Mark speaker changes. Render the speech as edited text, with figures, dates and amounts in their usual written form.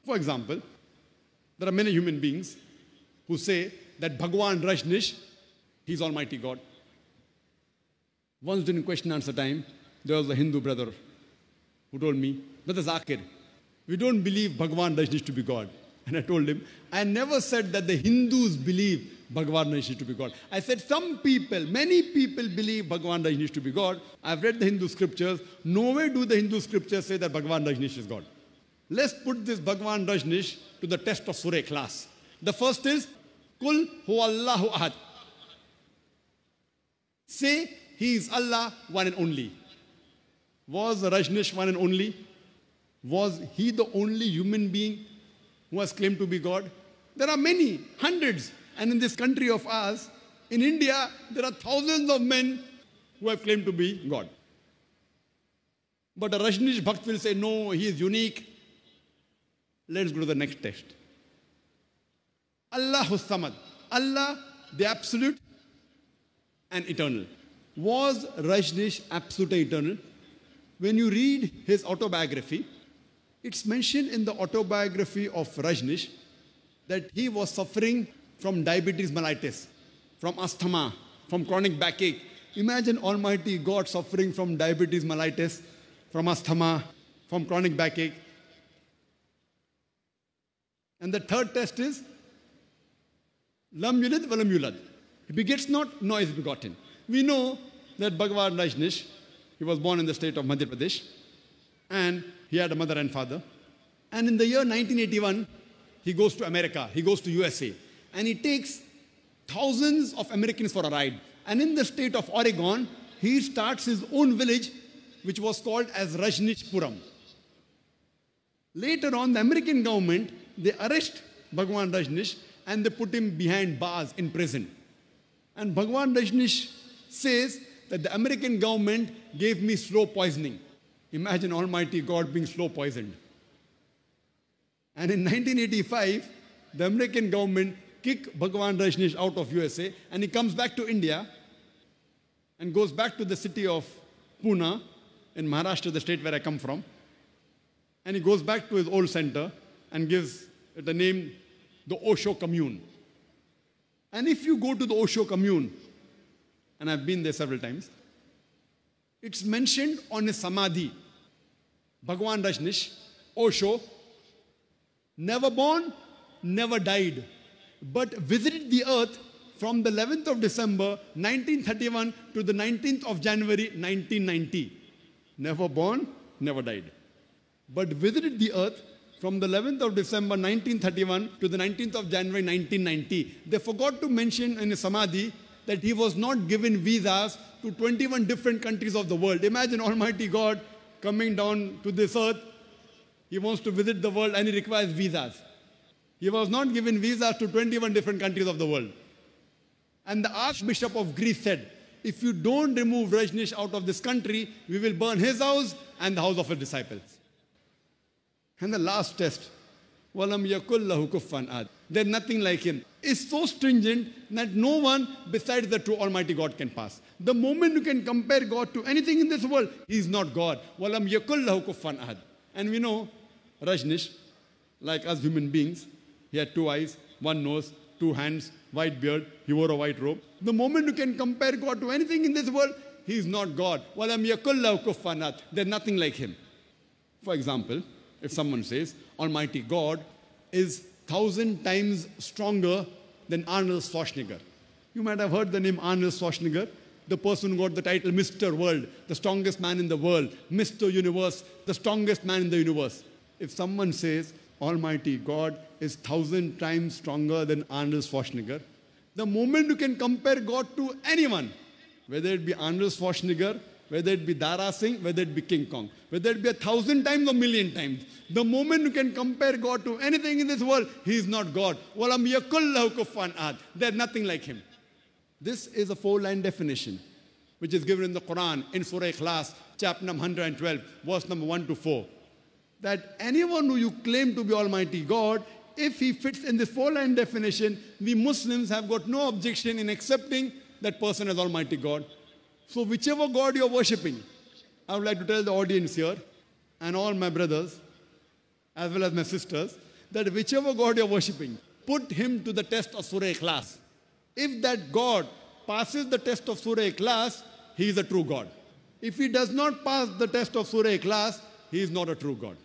Speaker 1: For example, there are many human beings who say that Bhagwan Rajneesh, he's Almighty God. Once during question and answer time, there was a Hindu brother who told me, Brother Zakir, we don't believe Bhagwan Rajneesh to be God. And I told him, I never said that the Hindus believe Bhagwan Rajneesh to be God. I said some people, many people believe Bhagwan Rajneesh to be God. I've read the Hindu scriptures. Nowhere do the Hindu scriptures say that Bhagwan Rajneesh is God. Let's put this Bhagwan Rajneesh to the test of Surah Ikhlas. The first is, Kul huwallahu ahad. Say, he is Allah, one and only. Was Rajneesh one and only? Was he the only human being who has claimed to be God? There are many, hundreds. And in this country of ours, in India, there are thousands of men who have claimed to be God. But a Rajneesh Bhakt will say, no, he is unique. Let's go to the next text. Allahu Samad. Allah, the absolute and eternal. Was Rajneesh absolute and eternal? When you read his autobiography, it's mentioned in the autobiography of Rajneesh that he was suffering from diabetes mellitus, from asthma, from chronic backache. Imagine Almighty God suffering from diabetes mellitus, from asthma, from chronic backache. And the third test is, Lam yulid wa lam yulad. He begets not, nor is begotten. We know that Bhagwan Rajneesh, he was born in the state of Madhya Pradesh, and he had a mother and father. And in the year 1981, he goes to America, he goes to USA, and he takes thousands of Americans for a ride. And in the state of Oregon, he starts his own village, which was called as Rajneeshpuram. Later on, the American government, they arrest Bhagwan Rajneesh and they put him behind bars in prison. And Bhagwan Rajneesh says that the American government gave me slow poisoning. Imagine Almighty God being slow poisoned. And in 1985, the American government kicked Bhagwan Rajneesh out of USA, and he comes back to India and goes back to the city of Pune in Maharashtra, the state where I come from. And he goes back to his old center and gives it the name, the Osho Commune. And if you go to the Osho Commune, and I've been there several times, it's mentioned on his samadhi, Bhagwan Rajneesh, Osho, never born, never died, but visited the earth from the 11th of December 1931 to the 19th of January 1990. Never born, never died, but visited the earth from the 11th of December 1931 to the 19th of January 1990. They forgot to mention in his samadhi that he was not given visas to 21 different countries of the world. Imagine Almighty God coming down to this earth. He wants to visit the world and he requires visas. He was not given visas to 21 different countries of the world. And the Archbishop of Greece said, if you don't remove Rajneesh out of this country, we will burn his house and the house of his disciples. And the last test, وَلَمْ يَكُلْ لَهُ كُفًّا أَحَدٌ. There's nothing like him. It's so stringent that no one besides the true Almighty God can pass. The moment you can compare God to anything in this world, he is not God. وَلَمْ يَكُلْ لَهُ كُفًّا أَحَدٌ. And we know Rajneesh, like us human beings, he had 2 eyes, 1 nose, 2 hands, white beard, he wore a white robe. The moment you can compare God to anything in this world, he is not God. وَلَمْ يَكُلْ لَهُ كُفًّا أَحَدٌ. There's nothing like him. For example, if someone says, Almighty God is 1,000 times stronger than Arnold Schwarzenegger. You might have heard the name Arnold Schwarzenegger, the person who got the title Mr. World, the strongest man in the world, Mr. Universe, the strongest man in the universe. If someone says, Almighty God is 1,000 times stronger than Arnold Schwarzenegger, the moment you can compare God to anyone, whether it be Arnold Schwarzenegger, whether it be Dara Singh, whether it be King Kong, whether it be 1,000 times or 1,000,000 times, the moment you can compare God to anything in this world, he is not God. وَلَمْ يَكُلْ لَهُ كُفًّا أَحَدٌ. There's nothing like him. This is a 4-line definition, which is given in the Quran, in Surah Ikhlas, chapter number 112, verse number 1 to 4. That anyone who you claim to be Almighty God, if he fits in this 4-line definition, we Muslims have got no objection in accepting that person as Almighty God. So whichever God you're worshipping, I would like to tell the audience here, and all my brothers, as well as my sisters, that whichever God you're worshipping, put him to the test of Surah Ikhlas. If that God passes the test of Surah Ikhlas, he is a true God. If he does not pass the test of Surah Ikhlas, he is not a true God.